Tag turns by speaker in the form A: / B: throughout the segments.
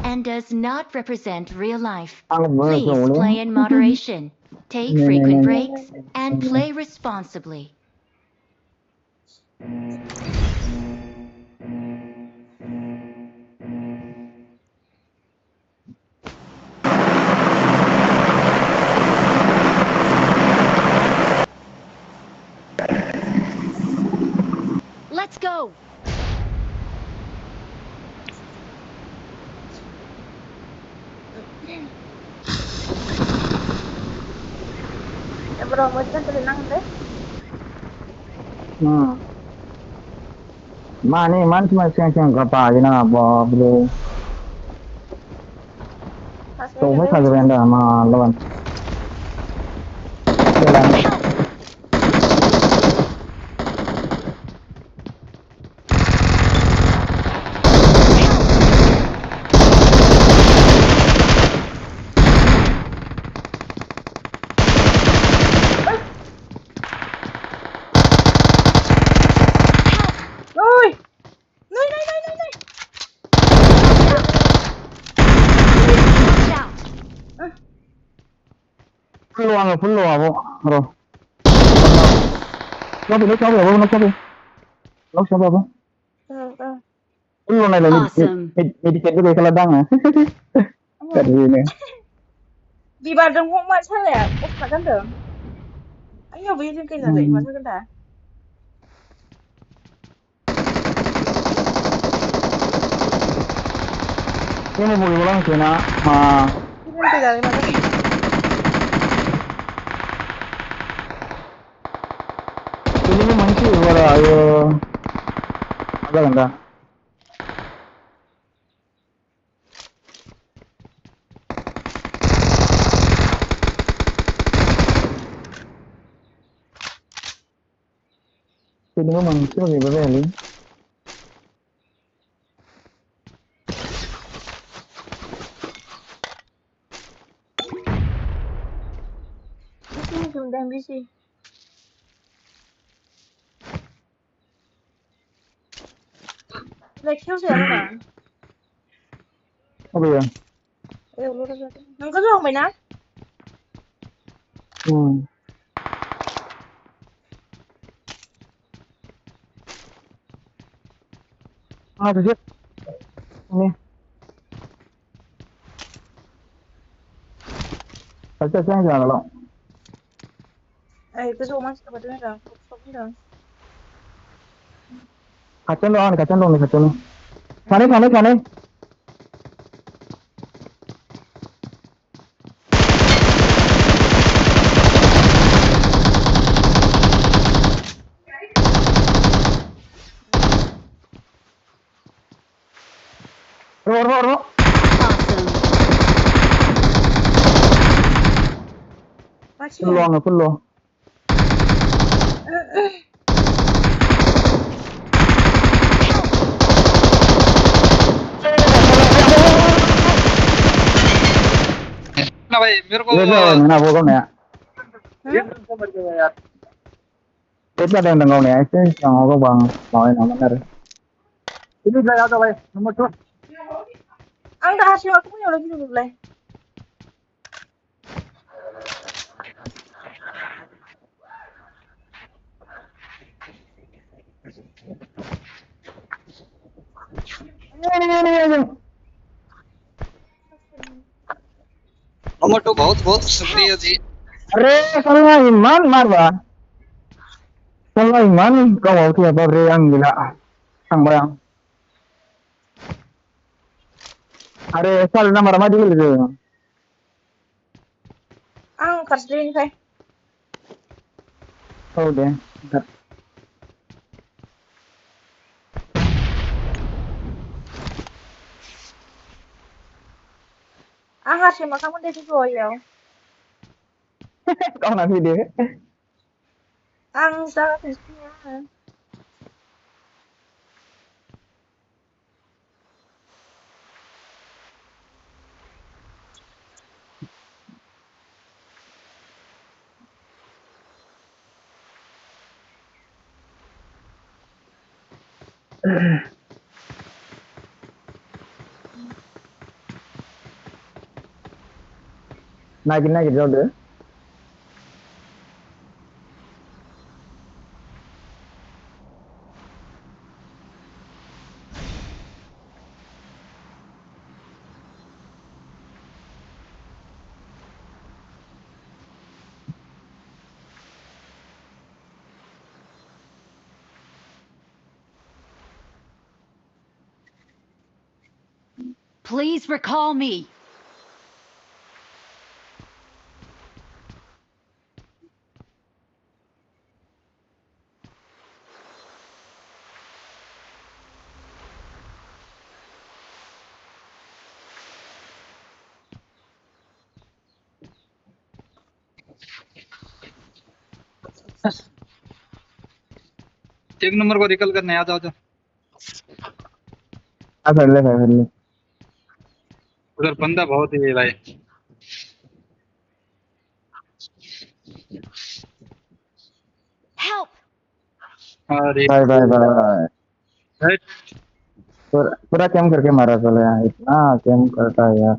A: and does not represent real life.
B: Ăn bữa
A: Please
B: rồi
A: play
B: đấy.
A: in moderation, take
B: Nè, nè,
A: frequent
B: nè.
A: breaks, and play responsibly. Let's go!
C: Bro, mo dyan tulinang deh.
B: Mana cuma siang-siang apa aja na boleh. Tuh
C: Kasi
B: mereka benda mah lawan.
C: Uy! Nay, nay, nay, nay, nay!
A: Watch out!
B: Full luang bu, bro. Nó bị nó siapa bu? Full luang này là
A: Awesome.
B: medicate cái kalau dang à. Cái gì này?
C: Di Bandung kok mak saya ya? Oh, makan dong. Ayo, bikin kayak gitu, masa kan dah.
B: Ini mau boleh ulang sih na.
C: Bikin kayak gitu, masa kan.
B: Ini మంచి ఇవాళ అదే కదా. Ini మంచి ఇవాళ ali.
C: Bisi, sudah bisi. Like, siapa sih mana?
B: Apa ya?
C: Ayo, lu udah. Nang ka dong, may na?
B: Tuh dia. Ini. Baca saya jangan kalau.
C: Ay, gusto ko man sa kapatid na. Gusto ko lang.
B: Kacang dong nih kacang. Sana. Ro.
C: Masih
B: Full luang.
D: ना भाई मेरे को
B: Iya tuh, mana aku ya? Itu ada yang tengok nih, itu yang aku bang mau yang benar. Itu saya ada bay, nomor 2.
C: Ang dahas yung ako yung lagi dulu lah.
D: Number 2 बहुत बहुत शुक्रिया जी।
B: अरे salah iman marba. Salah iman kau mau siapa bre yang gila. Sang bayang. Are salah nama ramadi gitu.
C: Ang karslin kay.
B: Oh deh.
C: Ang hasil makamu deh sih yaw.
B: Kau nanti deh.
C: Ang sa Kristiya.
B: नागिरदो
A: Please recall me.
D: एक number को recall करने आ जाओ।
B: कर ले
D: उधर बंदा बहुत ही है भाई।
A: Help!
D: अरे
B: बाय पूरा कैम करके मारा चलो यार इतना कैम करता है यार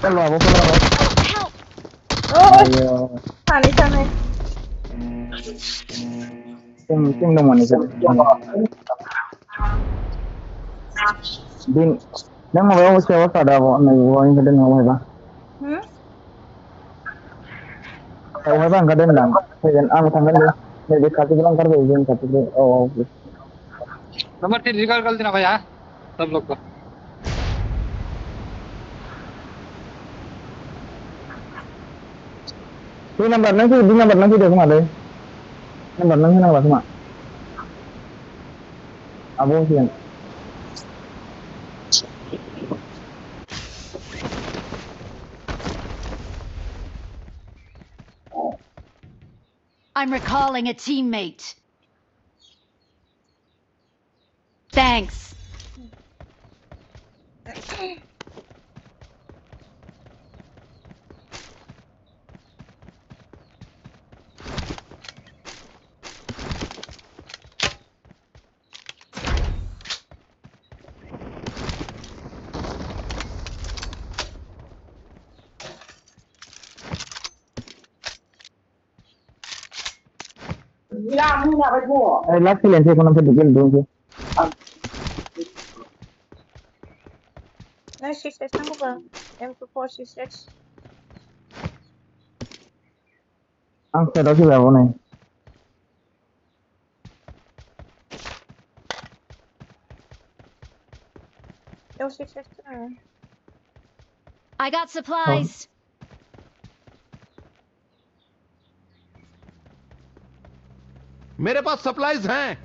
B: चलो अब
A: Help!
B: ayo
C: Sana.
B: tim dong manis din nang mau bawa siapa ada bawa nih bawa yang kadang mau apa mau apa kadang lang dan ang tanggal deh jadi kaki bilang karena izin kaki oh
D: number 3 recall कर देना भाई। हाँ सब लोग को।
B: di nomor nanti deh kemana deh nomor nanti nang semua abu sih
A: I'm recalling a teammate. Thanks.
B: last kalian sih kalau sampai dikit dulu sih
C: Nah, she says, "Tunggu ba? M24 she says."
B: ang saya sih bawa nih
C: Oh, she says.
A: I got supplies.
E: मेरे पास supplies हैं।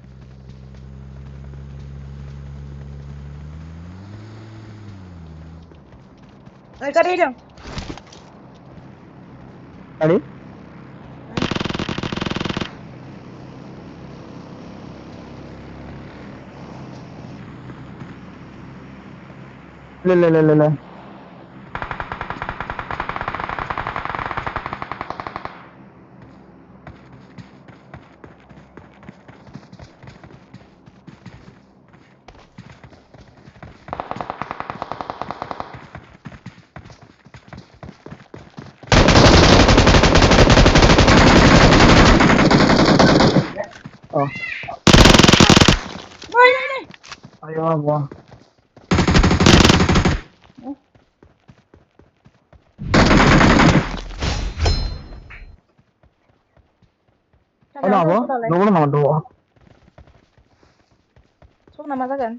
C: Mereka ada dong.
B: tadi le oh
C: Ini.
B: ayo apa oh apa dulu nama dulu
C: So, nama kan?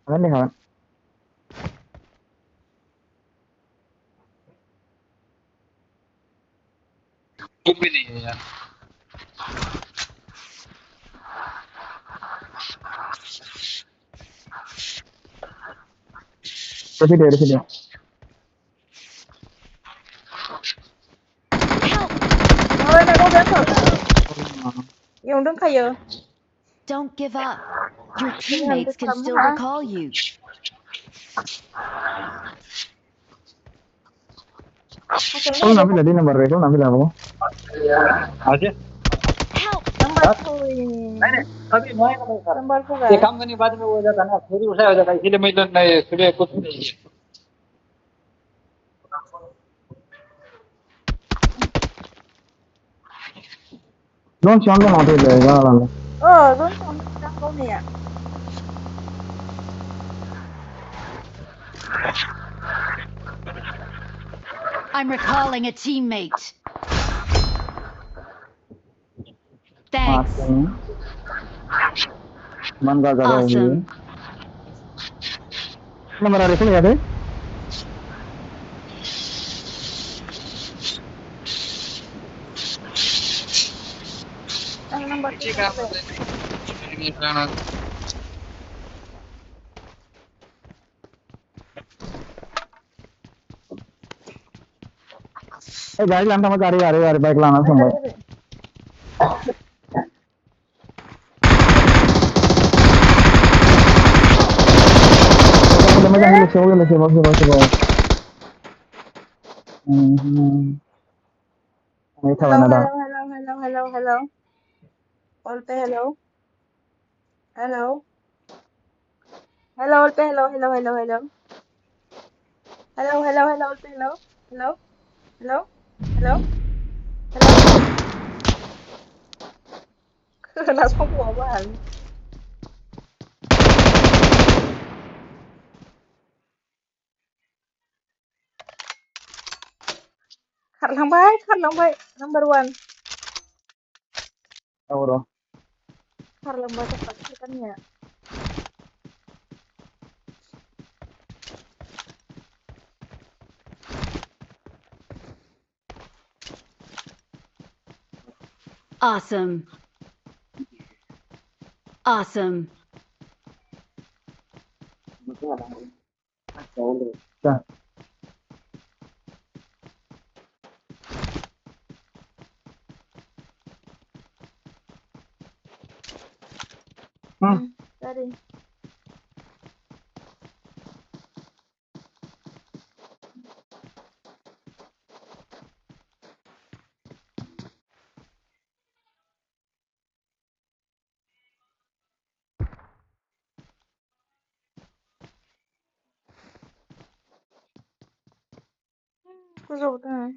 B: kan nih kan
D: कुछ भी नहीं है यार।
B: repeat deh
C: Oh, ini kau besok. Yang dong kayak.
A: Don't give up. Your teammates can still recall you.
C: Pasang
B: Kau
C: nomor
B: nampil tadi nomor kau nampil apa?
D: aja
A: Help!
C: nomor tuh ini.
D: नहीं नहीं अभी मैं नहीं कर
C: Nomor
D: रहा
C: पूरा.
D: ये काम करने के बाद में वो हो जाता है ना फिर उसे हो जाता है इसलिए मैं तो नहीं सुबह कुछ नहीं है
B: Don't show me nampil deh, jangan lah.
C: Oh, don't tell kau nih ya.
A: I'm recalling a teammate. Thanks.
B: Man का करो ये.
A: Awesome.
B: Nomor ada itu ya deh.
C: Nomor
D: ठीक
C: tuh.
D: है
B: गाड़ी लाना मत आ रही बाइक लाना संभव. मजा हिल से हो. नहीं था
C: Hello,
B: बना था.
C: hello. Olte, hello. Hello. Hello, Olte, hello. Hello, Olte, hello. Hello. Langsung keluar. Khar lang bay. Number 1.
B: और
C: Khar lang bay tepat kan ya.
A: Awesome. Awesome.
B: क्या?
C: Tadi. Kusuk tuh.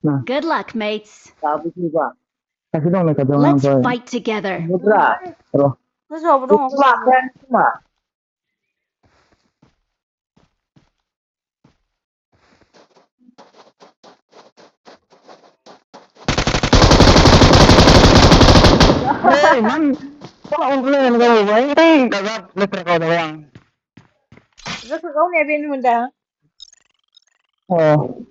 B: Nah,
A: Good luck, mates.
B: kasih dong nih kata orang
A: Let's
B: tua.
A: fight together.
B: Terus.
C: Kusuk dong aku sama.
B: Hei, man. Kok unggulan kau? Ini kagak listrik kau doang.
C: Kusuk kau nih bin muda.
B: Oh.